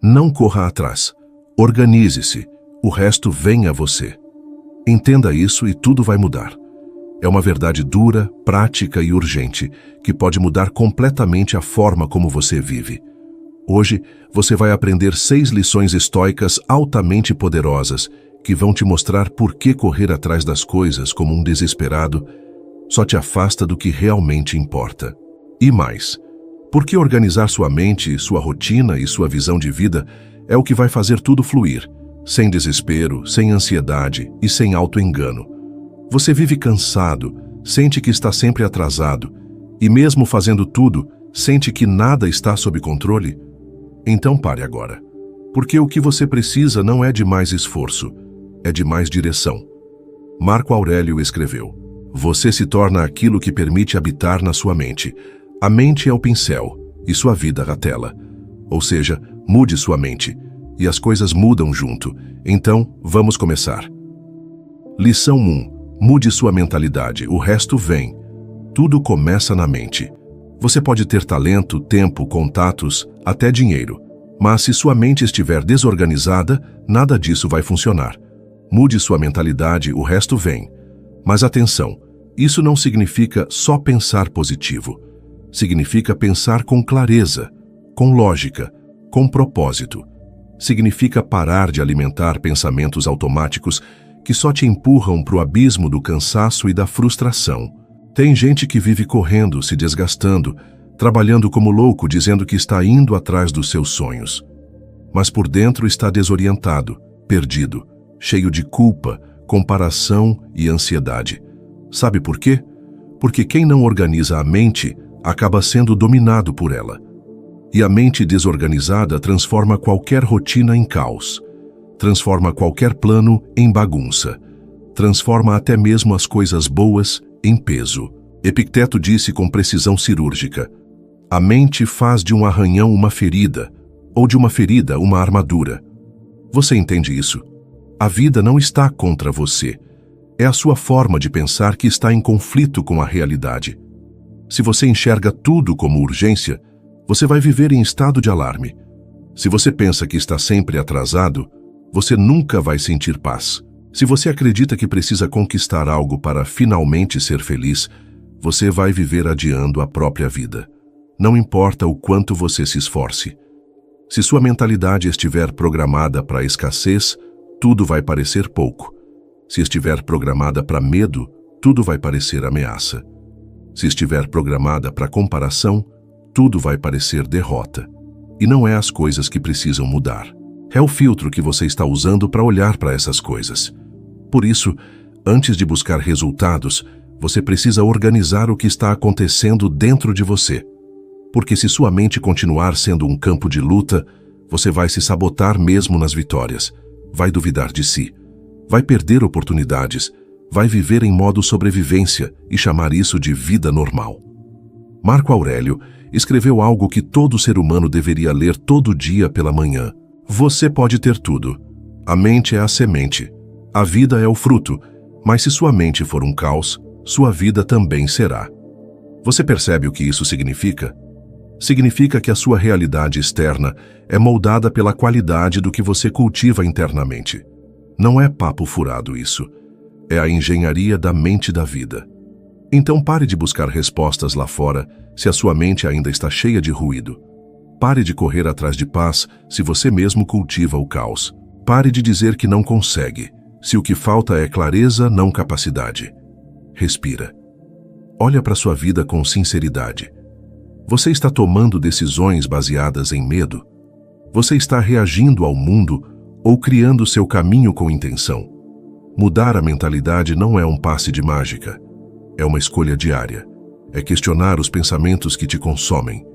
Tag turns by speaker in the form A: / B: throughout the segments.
A: Não corra atrás. Organize-se. O resto vem a você. Entenda isso e tudo vai mudar. É uma verdade dura, prática e urgente, que pode mudar completamente a forma como você vive. Hoje, você vai aprender 6 lições estoicas altamente poderosas que vão te mostrar por que correr atrás das coisas como um desesperado só te afasta do que realmente importa. E mais, porque organizar sua mente, sua rotina e sua visão de vida é o que vai fazer tudo fluir, sem desespero, sem ansiedade e sem auto-engano. Você vive cansado, sente que está sempre atrasado e mesmo fazendo tudo, sente que nada está sob controle? Então pare agora, porque o que você precisa não é de mais esforço, é de mais direção. Marco Aurélio escreveu: você se torna aquilo que permite habitar na sua mente. A mente é o pincel e sua vida a tela. Ou seja, mude sua mente e as coisas mudam junto. Então, vamos começar. Lição 1. Mude sua mentalidade, o resto vem. Tudo começa na mente. Você pode ter talento, tempo, contatos, até dinheiro. Mas se sua mente estiver desorganizada, nada disso vai funcionar. Mude sua mentalidade, o resto vem. Mas atenção, isso não significa só pensar positivo. Significa pensar com clareza, com lógica, com propósito. Significa parar de alimentar pensamentos automáticos que só te empurram para o abismo do cansaço e da frustração. Tem gente que vive correndo, se desgastando, trabalhando como louco, dizendo que está indo atrás dos seus sonhos. Mas por dentro está desorientado, perdido, cheio de culpa, comparação e ansiedade. Sabe por quê? Porque quem não organiza a mente acaba sendo dominado por ela. E a mente desorganizada transforma qualquer rotina em caos, transforma qualquer plano em bagunça, transforma até mesmo as coisas boas em peso. Epicteto disse com precisão cirúrgica: a mente faz de um arranhão uma ferida, ou de uma ferida uma armadura. Você entende isso? A vida não está contra você. É a sua forma de pensar que está em conflito com a realidade. Se você enxerga tudo como urgência, você vai viver em estado de alarme. Se você pensa que está sempre atrasado, você nunca vai sentir paz. Se você acredita que precisa conquistar algo para finalmente ser feliz, você vai viver adiando a própria vida. Não importa o quanto você se esforce. Se sua mentalidade estiver programada para escassez, tudo vai parecer pouco. Se estiver programada para medo, tudo vai parecer ameaça. Se estiver programada para comparação, tudo vai parecer derrota. E não é as coisas que precisam mudar. É o filtro que você está usando para olhar para essas coisas. Por isso, antes de buscar resultados, você precisa organizar o que está acontecendo dentro de você. Porque se sua mente continuar sendo um campo de luta, você vai se sabotar mesmo nas vitórias, vai duvidar de si, vai perder oportunidades, vai viver em modo sobrevivência e chamar isso de vida normal. Marco Aurélio escreveu algo que todo ser humano deveria ler todo dia pela manhã. Você pode ter tudo. A mente é a semente. A vida é o fruto. Mas se sua mente for um caos, sua vida também será. Você percebe o que isso significa? Significa que a sua realidade externa é moldada pela qualidade do que você cultiva internamente. Não é papo furado isso. É a engenharia da mente da vida. Então pare de buscar respostas lá fora se a sua mente ainda está cheia de ruído. Pare de correr atrás de paz se você mesmo cultiva o caos. Pare de dizer que não consegue, se o que falta é clareza, não capacidade. Respira. Olha para sua vida com sinceridade. Você está tomando decisões baseadas em medo? Você está reagindo ao mundo ou criando seu caminho com intenção? Mudar a mentalidade não é um passe de mágica. É uma escolha diária. É questionar os pensamentos que te consomem.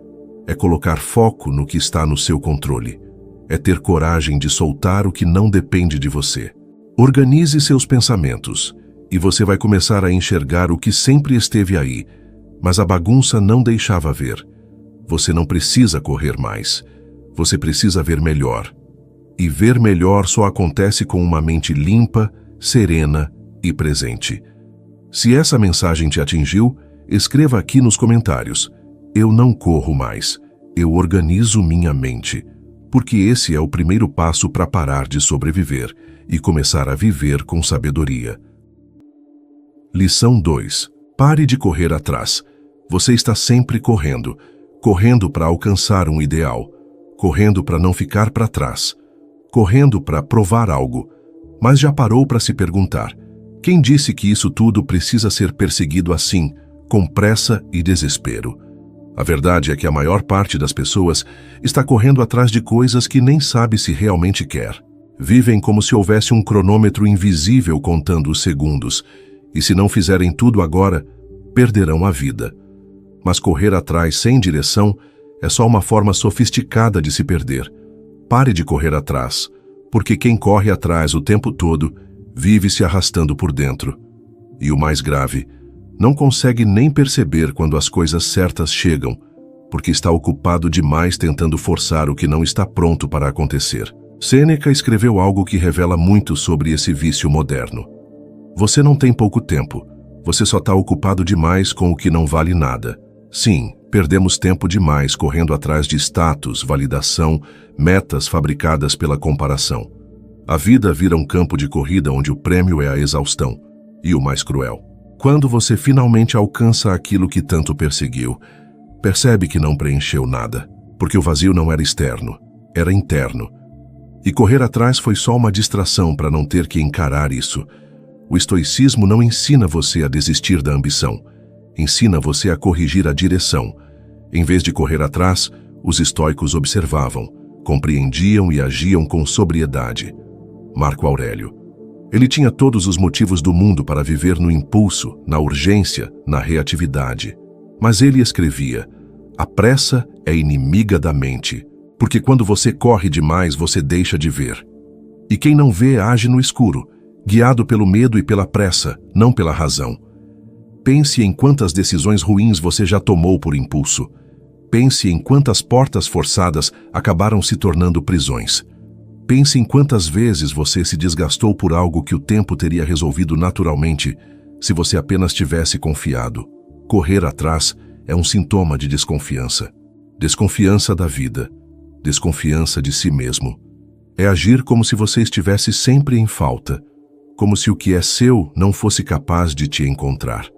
A: É colocar foco no que está no seu controle. É ter coragem de soltar o que não depende de você. Organize seus pensamentos e você vai começar a enxergar o que sempre esteve aí, mas a bagunça não deixava ver. Você não precisa correr mais. Você precisa ver melhor. E ver melhor só acontece com uma mente limpa, serena e presente. Se essa mensagem te atingiu, escreva aqui nos comentários: eu não corro mais, eu organizo minha mente. porque esse é o primeiro passo para parar de sobreviver e começar a viver com sabedoria. Lição 2. Pare de correr atrás. Você está sempre correndo, correndo para alcançar um ideal, correndo para não ficar para trás, correndo para provar algo, mas já parou para se perguntar: quem disse que isso tudo precisa ser perseguido assim, com pressa e desespero? A verdade é que a maior parte das pessoas está correndo atrás de coisas que nem sabe se realmente quer. Vivem como se houvesse um cronômetro invisível contando os segundos, e se não fizerem tudo agora, perderão a vida. Mas correr atrás sem direção é só uma forma sofisticada de se perder. Pare de correr atrás, porque quem corre atrás o tempo todo vive se arrastando por dentro. E o mais grave, não consegue nem perceber quando as coisas certas chegam, porque está ocupado demais tentando forçar o que não está pronto para acontecer. Sêneca escreveu algo que revela muito sobre esse vício moderno. Você não tem pouco tempo, você só está ocupado demais com o que não vale nada. Sim, perdemos tempo demais correndo atrás de status, validação, metas fabricadas pela comparação. A vida vira um campo de corrida onde o prêmio é a exaustão. E o mais cruel: quando você finalmente alcança aquilo que tanto perseguiu, percebe que não preencheu nada, porque o vazio não era externo, era interno. E correr atrás foi só uma distração para não ter que encarar isso. O estoicismo não ensina você a desistir da ambição, ensina você a corrigir a direção. Em vez de correr atrás, os estoicos observavam, compreendiam e agiam com sobriedade. Marco Aurélio. Ele tinha todos os motivos do mundo para viver no impulso, na urgência, na reatividade. Mas ele escrevia: a pressa é inimiga da mente, porque quando você corre demais, você deixa de ver. E quem não vê age no escuro, guiado pelo medo e pela pressa, não pela razão. Pense em quantas decisões ruins você já tomou por impulso. Pense em quantas portas forçadas acabaram se tornando prisões. Pense em quantas vezes você se desgastou por algo que o tempo teria resolvido naturalmente, se você apenas tivesse confiado. Correr atrás é um sintoma de desconfiança. Desconfiança da vida. Desconfiança de si mesmo. É agir como se você estivesse sempre em falta, como se o que é seu não fosse capaz de te encontrar.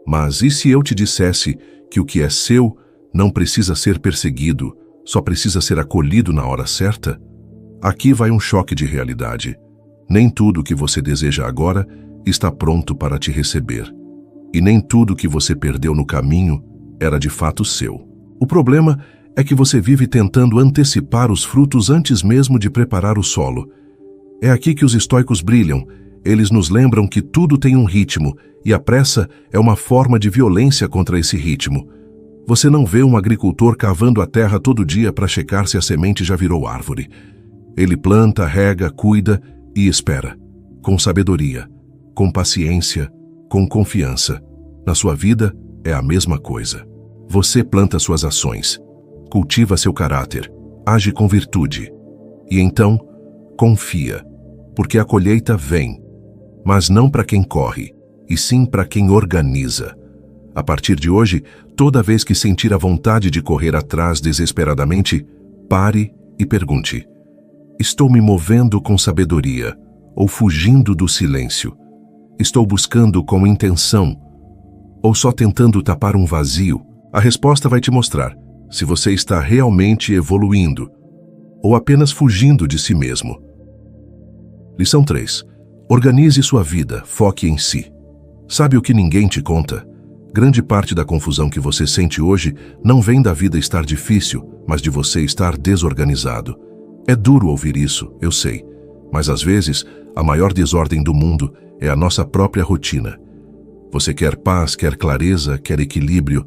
A: Mas e se eu te dissesse que o que é seu não precisa ser perseguido, só precisa ser acolhido na hora certa? Aqui vai um choque de realidade. Nem tudo o que você deseja agora está pronto para te receber. E nem tudo que você perdeu no caminho era de fato seu. O problema é que você vive tentando antecipar os frutos antes mesmo de preparar o solo. É aqui que os estoicos brilham. Eles nos lembram que tudo tem um ritmo, e a pressa é uma forma de violência contra esse ritmo. Você não vê um agricultor cavando a terra todo dia para checar se a semente já virou árvore. Ele planta, rega, cuida e espera, com sabedoria, com paciência, com confiança. Na sua vida é a mesma coisa. Você planta suas ações, cultiva seu caráter, age com virtude. E então, confia, porque a colheita vem, mas não para quem corre, e sim para quem organiza. A partir de hoje, toda vez que sentir a vontade de correr atrás desesperadamente, pare e pergunte: estou me movendo com sabedoria ou fugindo do silêncio? Estou buscando com intenção ou só tentando tapar um vazio? A resposta vai te mostrar se você está realmente evoluindo ou apenas fugindo de si mesmo. Lição 3. Organize sua vida, foque em si. Sabe o que ninguém te conta? Grande parte da confusão que você sente hoje não vem da vida estar difícil, mas de você estar desorganizado. É duro ouvir isso, eu sei, mas às vezes a maior desordem do mundo é a nossa própria rotina. Você quer paz, quer clareza, quer equilíbrio,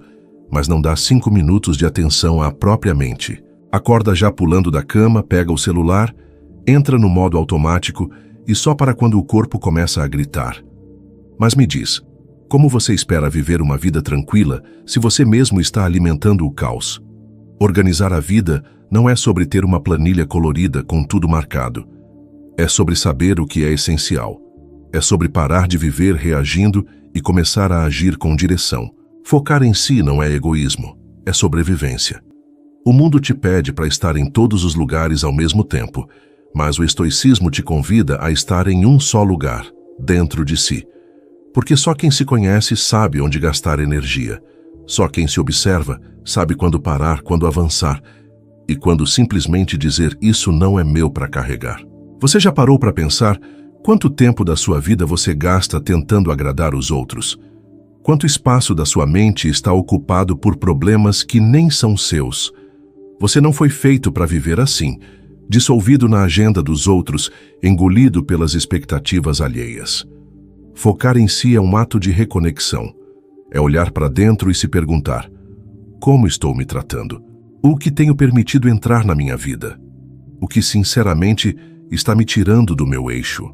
A: mas não dá 5 minutos de atenção à própria mente. Acorda já pulando da cama, pega o celular, entra no modo automático e só para quando o corpo começa a gritar. Mas me diz, como você espera viver uma vida tranquila se você mesmo está alimentando o caos? Organizar a vida não é sobre ter uma planilha colorida com tudo marcado. É sobre saber o que é essencial. É sobre parar de viver reagindo e começar a agir com direção. Focar em si não é egoísmo, é sobrevivência. O mundo te pede para estar em todos os lugares ao mesmo tempo, mas o estoicismo te convida a estar em um só lugar, dentro de si. Porque só quem se conhece sabe onde gastar energia. Só quem se observa sabe quando parar, quando avançar e quando simplesmente dizer isso não é meu para carregar. Você já parou para pensar quanto tempo da sua vida você gasta tentando agradar os outros? Quanto espaço da sua mente está ocupado por problemas que nem são seus? Você não foi feito para viver assim, dissolvido na agenda dos outros, engolido pelas expectativas alheias. Focar em si é um ato de reconexão. É olhar para dentro e se perguntar: como estou me tratando? O que tenho permitido entrar na minha vida? O que, sinceramente, está me tirando do meu eixo?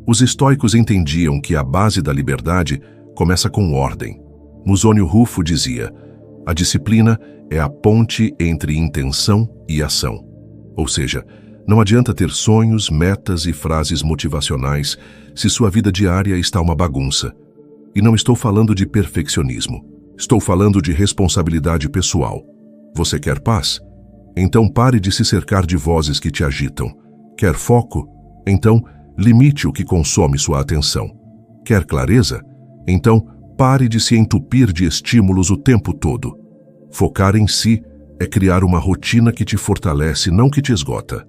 A: Os estoicos entendiam que a base da liberdade começa com ordem. Musônio Rufo dizia: a disciplina é a ponte entre intenção e ação. Ou seja, não adianta ter sonhos, metas e frases motivacionais se sua vida diária está uma bagunça. E não estou falando de perfeccionismo. Estou falando de responsabilidade pessoal. Você quer paz? Então pare de se cercar de vozes que te agitam. Quer foco? Então limite o que consome sua atenção. Quer clareza? Então pare de se entupir de estímulos o tempo todo. Focar em si é criar uma rotina que te fortalece, não que te esgota.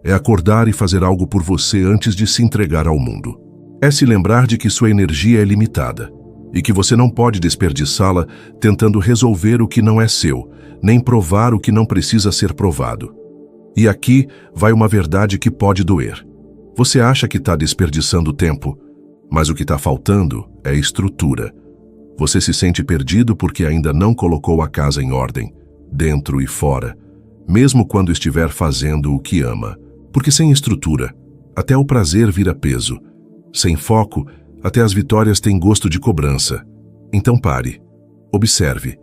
A: É acordar e fazer algo por você antes de se entregar ao mundo. É se lembrar de que sua energia é limitada e que você não pode desperdiçá-la tentando resolver o que não é seu, nem provar o que não precisa ser provado. E aqui vai uma verdade que pode doer. Você acha que está desperdiçando tempo, mas o que está faltando é estrutura. Você se sente perdido porque ainda não colocou a casa em ordem, dentro e fora, mesmo quando estiver fazendo o que ama. Porque sem estrutura, até o prazer vira peso. Sem foco, até as vitórias têm gosto de cobrança. Então pare, observe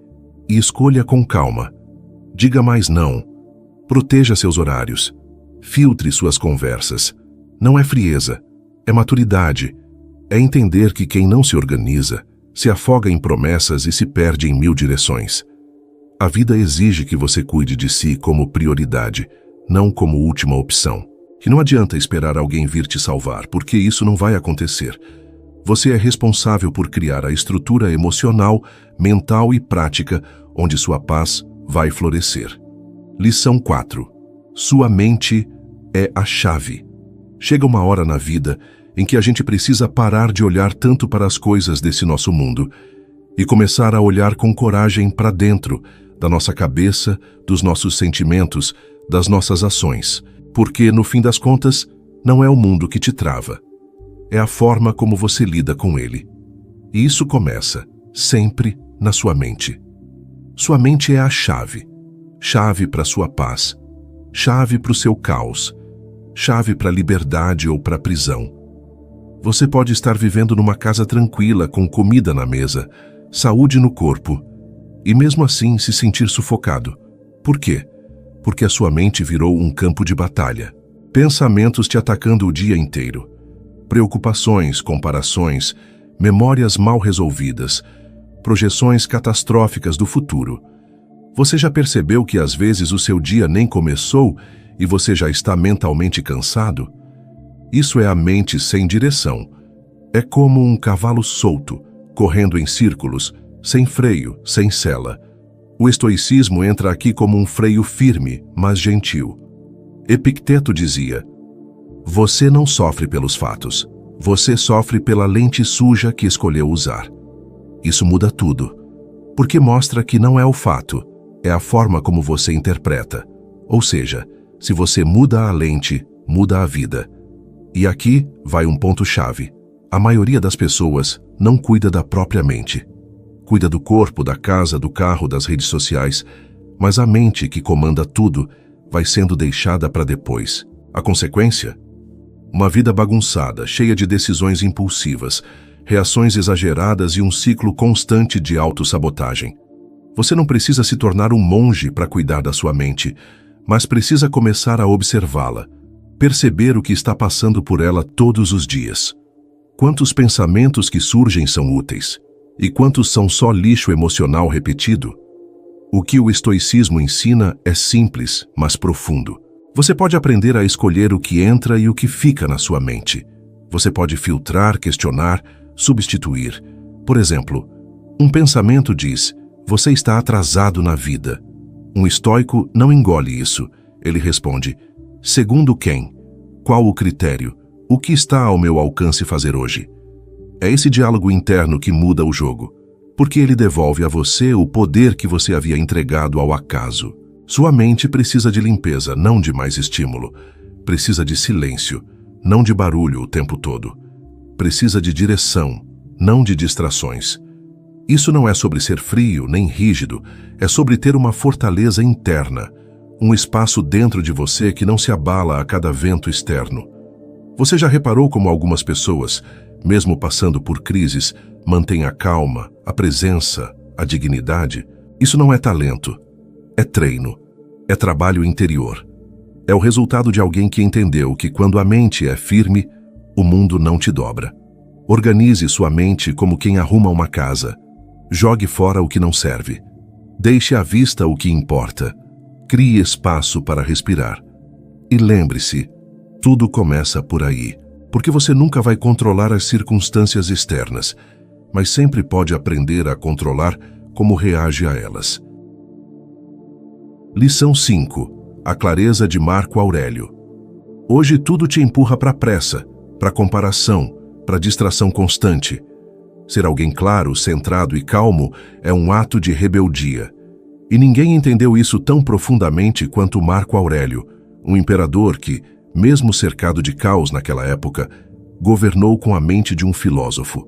A: e escolha com calma. Diga mais não. Proteja seus horários. Filtre suas conversas. Não é frieza, é maturidade. É entender que quem não se organiza se afoga em promessas e se perde em 1000 direções. A vida exige que você cuide de si como prioridade, não como última opção. Que não adianta esperar alguém vir te salvar, porque isso não vai acontecer. Você é responsável por criar a estrutura emocional, mental e prática onde sua paz vai florescer. Lição 4. Sua mente é a chave. Chega uma hora na vida em que a gente precisa parar de olhar tanto para as coisas desse nosso mundo e começar a olhar com coragem para dentro da nossa cabeça, dos nossos sentimentos, das nossas ações. Porque, no fim das contas, não é o mundo que te trava. É a forma como você lida com ele. E isso começa, sempre, na sua mente. Sua mente é a chave. Chave para sua paz. Chave para o seu caos. Chave para a liberdade ou para a prisão. Você pode estar vivendo numa casa tranquila, com comida na mesa, saúde no corpo, e mesmo assim se sentir sufocado. Por quê? Porque a sua mente virou um campo de batalha. Pensamentos te atacando o dia inteiro. Preocupações, comparações, memórias mal resolvidas, projeções catastróficas do futuro. Você já percebeu que às vezes o seu dia nem começou e você já está mentalmente cansado? Isso é a mente sem direção. É como um cavalo solto, correndo em círculos, sem freio, sem sela. O estoicismo entra aqui como um freio firme, mas gentil. Epicteto dizia: você não sofre pelos fatos, você sofre pela lente suja que escolheu usar. Isso muda tudo, porque mostra que não é o fato, é a forma como você interpreta. Ou seja, se você muda a lente, muda a vida. E aqui vai um ponto-chave. A maioria das pessoas não cuida da própria mente. Cuida do corpo, da casa, do carro, das redes sociais, mas a mente que comanda tudo vai sendo deixada para depois. A consequência? Uma vida bagunçada, cheia de decisões impulsivas, reações exageradas e um ciclo constante de autossabotagem. Você não precisa se tornar um monge para cuidar da sua mente, mas precisa começar a observá-la, perceber o que está passando por ela todos os dias. Quantos pensamentos que surgem são úteis? E quantos são só lixo emocional repetido? O que o estoicismo ensina é simples, mas profundo. Você pode aprender a escolher o que entra e o que fica na sua mente. Você pode filtrar, questionar, substituir. Por exemplo, um pensamento diz: você está atrasado na vida. Um estoico não engole isso. Ele responde: segundo quem? Qual o critério? O que está ao meu alcance fazer hoje? É esse diálogo interno que muda o jogo, porque ele devolve a você o poder que você havia entregado ao acaso. Sua mente precisa de limpeza, não de mais estímulo. Precisa de silêncio, não de barulho o tempo todo. Precisa de direção, não de distrações. Isso não é sobre ser frio nem rígido, é sobre ter uma fortaleza interna, um espaço dentro de você que não se abala a cada vento externo. Você já reparou como algumas pessoas, mesmo passando por crises, mantêm a calma, a presença, a dignidade? Isso não é talento, é treino, é trabalho interior. É o resultado de alguém que entendeu que quando a mente é firme, o mundo não te dobra. Organize sua mente como quem arruma uma casa. Jogue fora o que não serve. Deixe à vista o que importa. Crie espaço para respirar. E lembre-se, tudo começa por aí, porque você nunca vai controlar as circunstâncias externas, mas sempre pode aprender a controlar como reage a elas. Lição 5. A clareza de Marco Aurélio. Hoje tudo te empurra para a pressa, para a comparação, para a distração constante. Ser alguém claro, centrado e calmo é um ato de rebeldia. E ninguém entendeu isso tão profundamente quanto Marco Aurélio, um imperador que, mesmo cercado de caos naquela época, governou com a mente de um filósofo.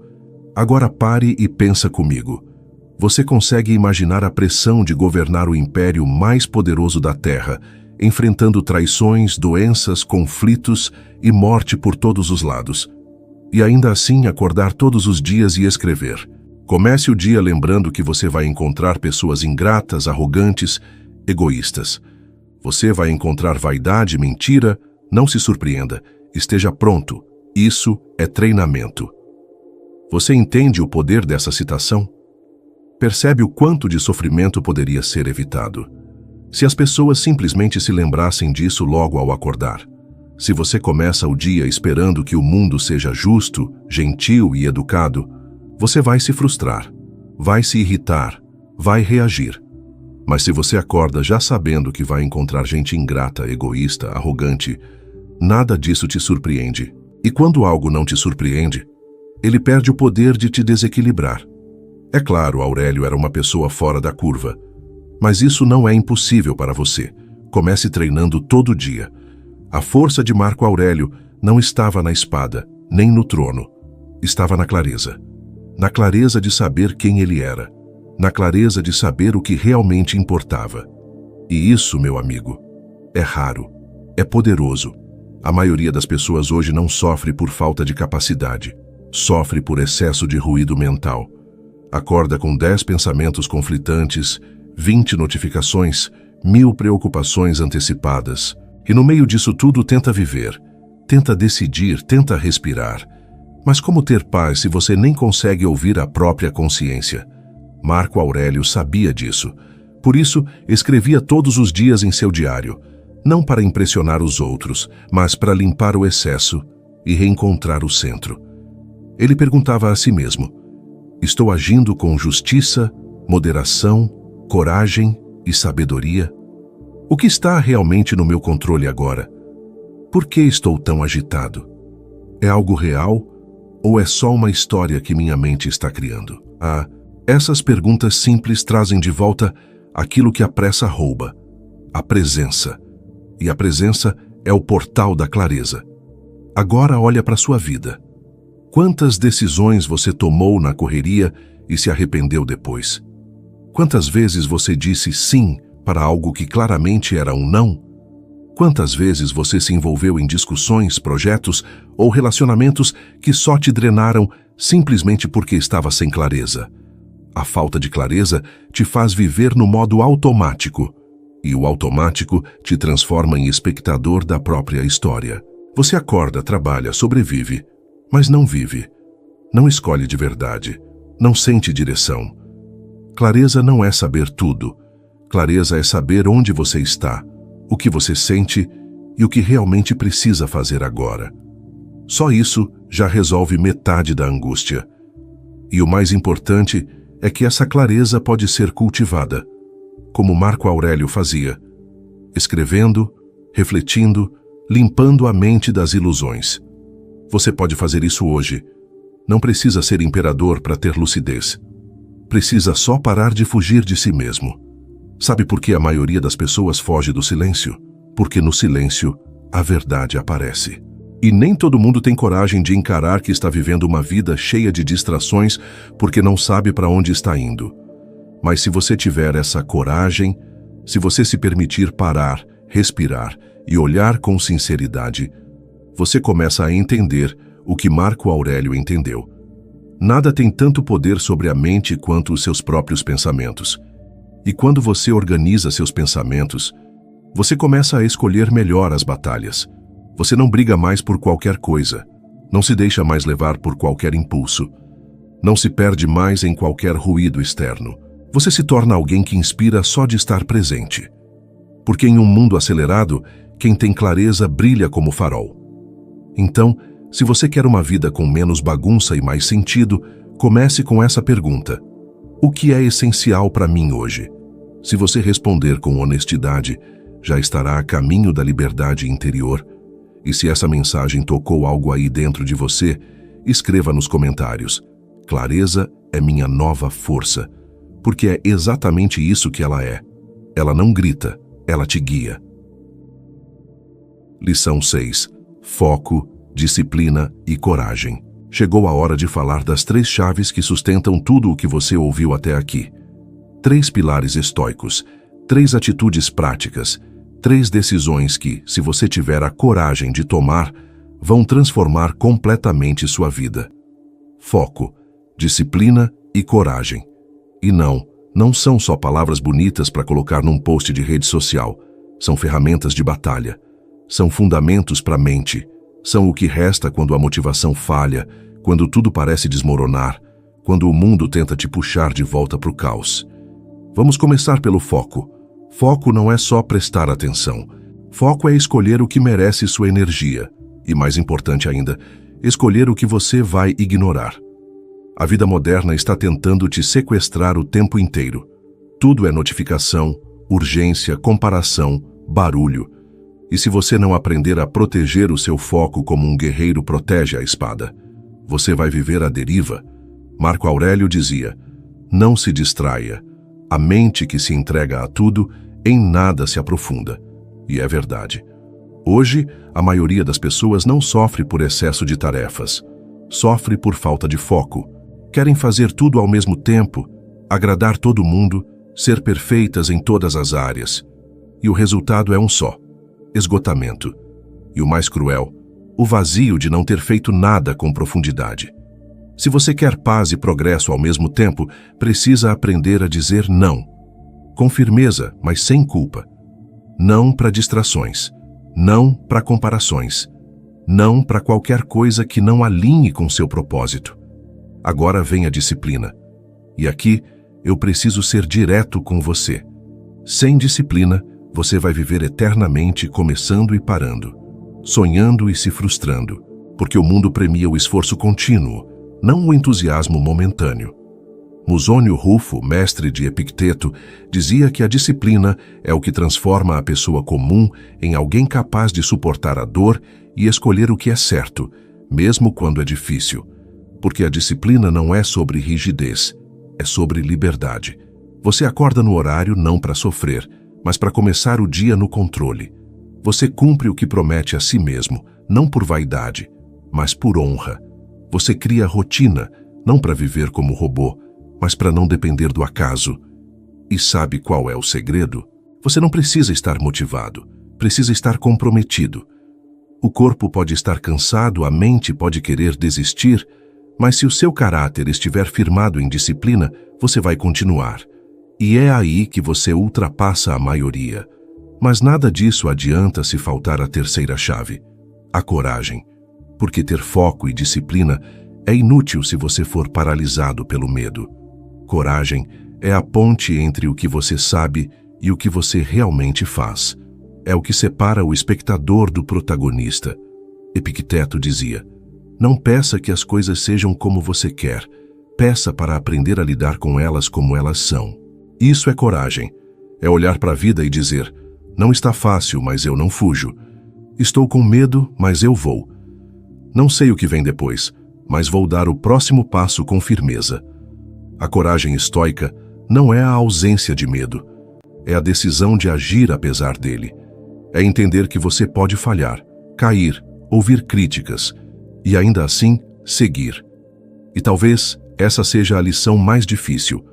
A: Agora pare e pensa comigo. Você consegue imaginar a pressão de governar o império mais poderoso da Terra, enfrentando traições, doenças, conflitos e morte por todos os lados? E ainda assim acordar todos os dias e escrever. Comece o dia lembrando que você vai encontrar pessoas ingratas, arrogantes, egoístas. Você vai encontrar vaidade, mentira. Não se surpreenda. Esteja pronto. Isso é treinamento. Você entende o poder dessa citação? Percebe o quanto de sofrimento poderia ser evitado se as pessoas simplesmente se lembrassem disso logo ao acordar. Se você começa o dia esperando que o mundo seja justo, gentil e educado, você vai se frustrar, vai se irritar, vai reagir. Mas se você acorda já sabendo que vai encontrar gente ingrata, egoísta, arrogante, nada disso te surpreende. E quando algo não te surpreende, ele perde o poder de te desequilibrar. É claro, Aurélio era uma pessoa fora da curva, mas isso não é impossível para você. Comece treinando todo dia. A força de Marco Aurélio não estava na espada, nem no trono. Estava na clareza. Na clareza de saber quem ele era. Na clareza de saber o que realmente importava. E isso, meu amigo, é raro. É poderoso. A maioria das pessoas hoje não sofre por falta de capacidade. Sofre por excesso de ruído mental. Acorda com 10 pensamentos conflitantes, 20 notificações, 1000 preocupações antecipadas. E no meio disso tudo tenta viver, tenta decidir, tenta respirar. Mas como ter paz se você nem consegue ouvir a própria consciência? Marco Aurélio sabia disso. Por isso, escrevia todos os dias em seu diário, não para impressionar os outros, mas para limpar o excesso e reencontrar o centro. Ele perguntava a si mesmo: estou agindo com justiça, moderação, coragem e sabedoria? O que está realmente no meu controle agora? Por que estou tão agitado? É algo real ou é só uma história que minha mente está criando? Essas perguntas simples trazem de volta aquilo que a pressa rouba: a presença. E a presença é o portal da clareza. Agora olha para sua vida. Quantas decisões você tomou na correria e se arrependeu depois? Quantas vezes você disse sim para algo que claramente era um não? Quantas vezes você se envolveu em discussões, projetos ou relacionamentos que só te drenaram simplesmente porque estava sem clareza? A falta de clareza te faz viver no modo automático, e o automático te transforma em espectador da própria história. Você acorda, trabalha, sobrevive, mas não vive. Não escolhe de verdade, não sente direção. Clareza não é saber tudo, Clareza é saber onde você está, o que você sente e o que realmente precisa fazer agora. Só isso já resolve metade da angústia. E o mais importante é que essa clareza pode ser cultivada, como Marco Aurélio fazia, escrevendo, refletindo, limpando a mente das ilusões. Você pode fazer isso hoje. Não precisa ser imperador para ter lucidez. Precisa só parar de fugir de si mesmo. Sabe por que a maioria das pessoas foge do silêncio? Porque no silêncio a verdade aparece. E nem todo mundo tem coragem de encarar que está vivendo uma vida cheia de distrações porque não sabe para onde está indo. Mas se você tiver essa coragem, se você se permitir parar, respirar e olhar com sinceridade, você começa a entender o que Marco Aurélio entendeu. Nada tem tanto poder sobre a mente quanto os seus próprios pensamentos. E quando você organiza seus pensamentos, você começa a escolher melhor as batalhas. Você não briga mais por qualquer coisa, não se deixa mais levar por qualquer impulso, não se perde mais em qualquer ruído externo. Você se torna alguém que inspira só de estar presente. Porque em um mundo acelerado, quem tem clareza brilha como farol. Então, se você quer uma vida com menos bagunça e mais sentido, comece com essa pergunta: o que é essencial para mim hoje? Se você responder com honestidade, já estará a caminho da liberdade interior. E se essa mensagem tocou algo aí dentro de você, escreva nos comentários: clareza é minha nova força. Porque é exatamente isso que ela é. Ela não grita, ela te guia. Lição 6. Foco, disciplina e coragem. Chegou a hora de falar das 3 chaves que sustentam tudo o que você ouviu até aqui. 3 pilares estoicos, 3 atitudes práticas, 3 decisões que, se você tiver a coragem de tomar, vão transformar completamente sua vida. Foco, disciplina e coragem. E não são só palavras bonitas para colocar num post de rede social. São ferramentas de batalha. São fundamentos para a mente. São o que resta quando a motivação falha, quando tudo parece desmoronar, quando o mundo tenta te puxar de volta para o caos. Vamos começar pelo foco. Foco não é só prestar atenção. Foco é escolher o que merece sua energia. E mais importante ainda, escolher o que você vai ignorar. A vida moderna está tentando te sequestrar o tempo inteiro. Tudo é notificação, urgência, comparação, barulho. E se você não aprender a proteger o seu foco como um guerreiro protege a espada, você vai viver à deriva. Marco Aurélio dizia: não se distraia. A mente que se entrega a tudo, em nada se aprofunda. E é verdade. Hoje, a maioria das pessoas não sofre por excesso de tarefas. Sofre por falta de foco. Querem fazer tudo ao mesmo tempo, agradar todo mundo, ser perfeitas em todas as áreas. E o resultado é um só: esgotamento. E o mais cruel, o vazio de não ter feito nada com profundidade. Se você quer paz e progresso ao mesmo tempo, precisa aprender a dizer não. Com firmeza, mas sem culpa. Não para distrações. Não para comparações. Não para qualquer coisa que não alinhe com seu propósito. Agora vem a disciplina. E aqui, eu preciso ser direto com você. Sem disciplina, você vai viver eternamente começando e parando, sonhando e se frustrando, porque o mundo premia o esforço contínuo, não o entusiasmo momentâneo. Musônio Rufo, mestre de Epicteto, dizia que a disciplina é o que transforma a pessoa comum em alguém capaz de suportar a dor e escolher o que é certo, mesmo quando é difícil. Porque a disciplina não é sobre rigidez, é sobre liberdade. Você acorda no horário não para sofrer, mas para começar o dia no controle. Você cumpre o que promete a si mesmo, não por vaidade, mas por honra. Você cria rotina, não para viver como robô, mas para não depender do acaso. E sabe qual é o segredo? Você não precisa estar motivado, precisa estar comprometido. O corpo pode estar cansado, a mente pode querer desistir, mas se o seu caráter estiver firmado em disciplina, você vai continuar. E é aí que você ultrapassa a maioria. Mas nada disso adianta se faltar a terceira chave: a coragem. Porque ter foco e disciplina é inútil se você for paralisado pelo medo. Coragem é a ponte entre o que você sabe e o que você realmente faz. É o que separa o espectador do protagonista. Epicteto dizia: não peça que as coisas sejam como você quer, peça para aprender a lidar com elas como elas são. Isso é coragem. É olhar para a vida e dizer: não está fácil, mas eu não fujo. Estou com medo, mas eu vou. Não sei o que vem depois, mas vou dar o próximo passo com firmeza. A coragem estoica não é a ausência de medo, é a decisão de agir apesar dele. É entender que você pode falhar, cair, ouvir críticas e ainda assim seguir. E talvez essa seja a lição mais difícil.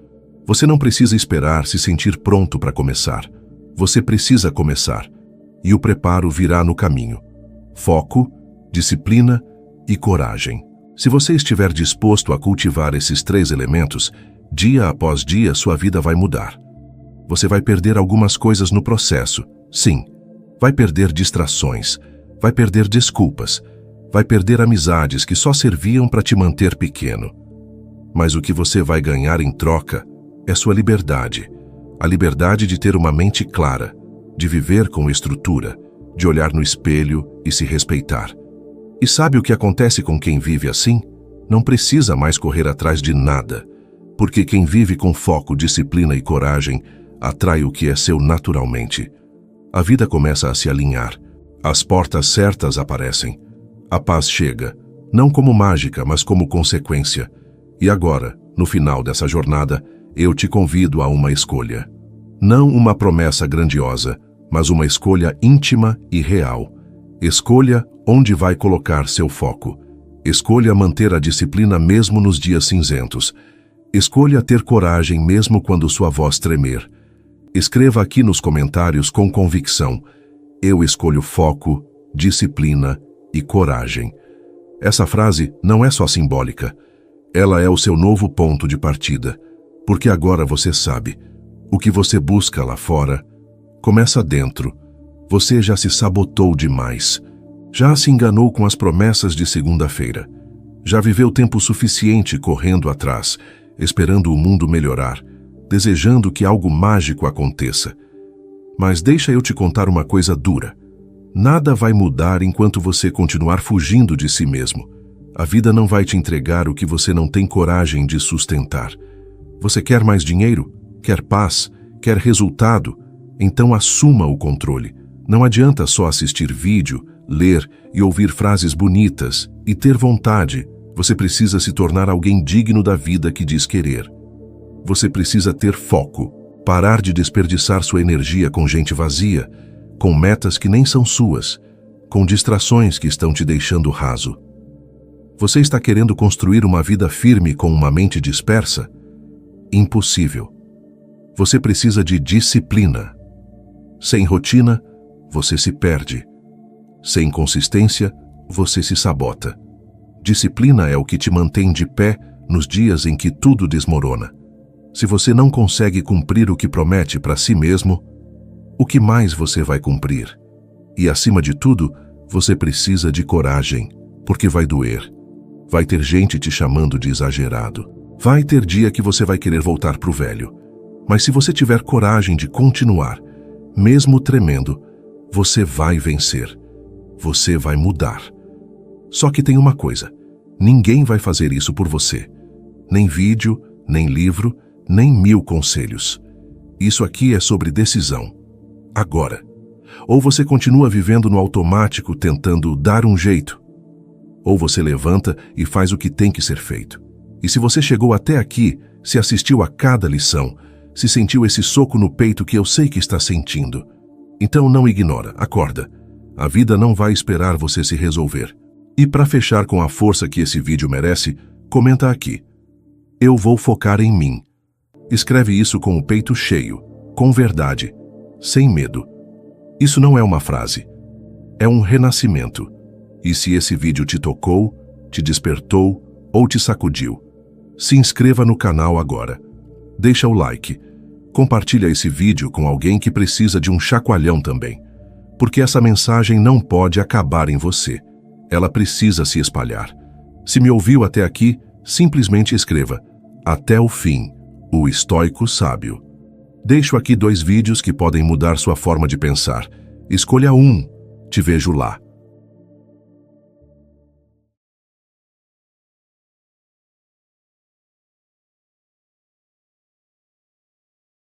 A: Você não precisa esperar se sentir pronto para começar. Você precisa começar, e o preparo virá no caminho. Foco, disciplina e coragem. Se você estiver disposto a cultivar esses 3 elementos, dia após dia sua vida vai mudar. Você vai perder algumas coisas no processo, sim. Vai perder distrações, vai perder desculpas, vai perder amizades que só serviam para te manter pequeno. Mas o que você vai ganhar em troca é sua liberdade. A liberdade de ter uma mente clara, de viver com estrutura, de olhar no espelho e se respeitar. E sabe o que acontece com quem vive assim? Não precisa mais correr atrás de nada, porque quem vive com foco, disciplina e coragem atrai o que é seu naturalmente. A vida começa a se alinhar, as portas certas aparecem, a paz chega, não como mágica, mas como consequência. E agora, no final dessa jornada, eu te convido a uma escolha. Não uma promessa grandiosa, mas uma escolha íntima e real. Escolha onde vai colocar seu foco. Escolha manter a disciplina mesmo nos dias cinzentos. Escolha ter coragem mesmo quando sua voz tremer. Escreva aqui nos comentários com convicção: eu escolho foco, disciplina e coragem. Essa frase não é só simbólica. Ela é o seu novo ponto de partida. Porque agora você sabe, o que você busca lá fora começa dentro. Você já se sabotou demais. Já se enganou com as promessas de segunda-feira. Já viveu tempo suficiente correndo atrás, esperando o mundo melhorar, desejando que algo mágico aconteça. Mas deixa eu te contar uma coisa dura. Nada vai mudar enquanto você continuar fugindo de si mesmo. A vida não vai te entregar o que você não tem coragem de sustentar. Você quer mais dinheiro? Quer paz? Quer resultado? Então assuma o controle. Não adianta só assistir vídeo, ler e ouvir frases bonitas e ter vontade. Você precisa se tornar alguém digno da vida que diz querer. Você precisa ter foco, parar de desperdiçar sua energia com gente vazia, com metas que nem são suas, com distrações que estão te deixando raso. Você está querendo construir uma vida firme com uma mente dispersa? Impossível. Você precisa de disciplina. Sem rotina, você se perde. Sem consistência, você se sabota. Disciplina é o que te mantém de pé nos dias em que tudo desmorona. Se você não consegue cumprir o que promete para si mesmo, o que mais você vai cumprir? E acima de tudo, você precisa de coragem, porque vai doer. Vai ter gente te chamando de exagerado. Vai ter dia que você vai querer voltar pro velho. Mas se você tiver coragem de continuar, mesmo tremendo, você vai vencer. Você vai mudar. Só que tem uma coisa: ninguém vai fazer isso por você. Nem vídeo, nem livro, nem 1000 conselhos. Isso aqui é sobre decisão. Agora. Ou você continua vivendo no automático tentando dar um jeito, ou você levanta e faz o que tem que ser feito. E se você chegou até aqui, se assistiu a cada lição, se sentiu esse soco no peito que eu sei que está sentindo, então não ignora, acorda. A vida não vai esperar você se resolver. E para fechar com a força que esse vídeo merece, comenta aqui: eu vou focar em mim. Escreve isso com o peito cheio, com verdade, sem medo. Isso não é uma frase, é um renascimento. E se esse vídeo te tocou, te despertou ou te sacudiu, se inscreva no canal agora. Deixa o like. Compartilha esse vídeo com alguém que precisa de um chacoalhão também. Porque essa mensagem não pode acabar em você. Ela precisa se espalhar. Se me ouviu até aqui, simplesmente escreva: até o fim, o estoico sábio. Deixo aqui 2 vídeos que podem mudar sua forma de pensar. Escolha um. Te vejo lá.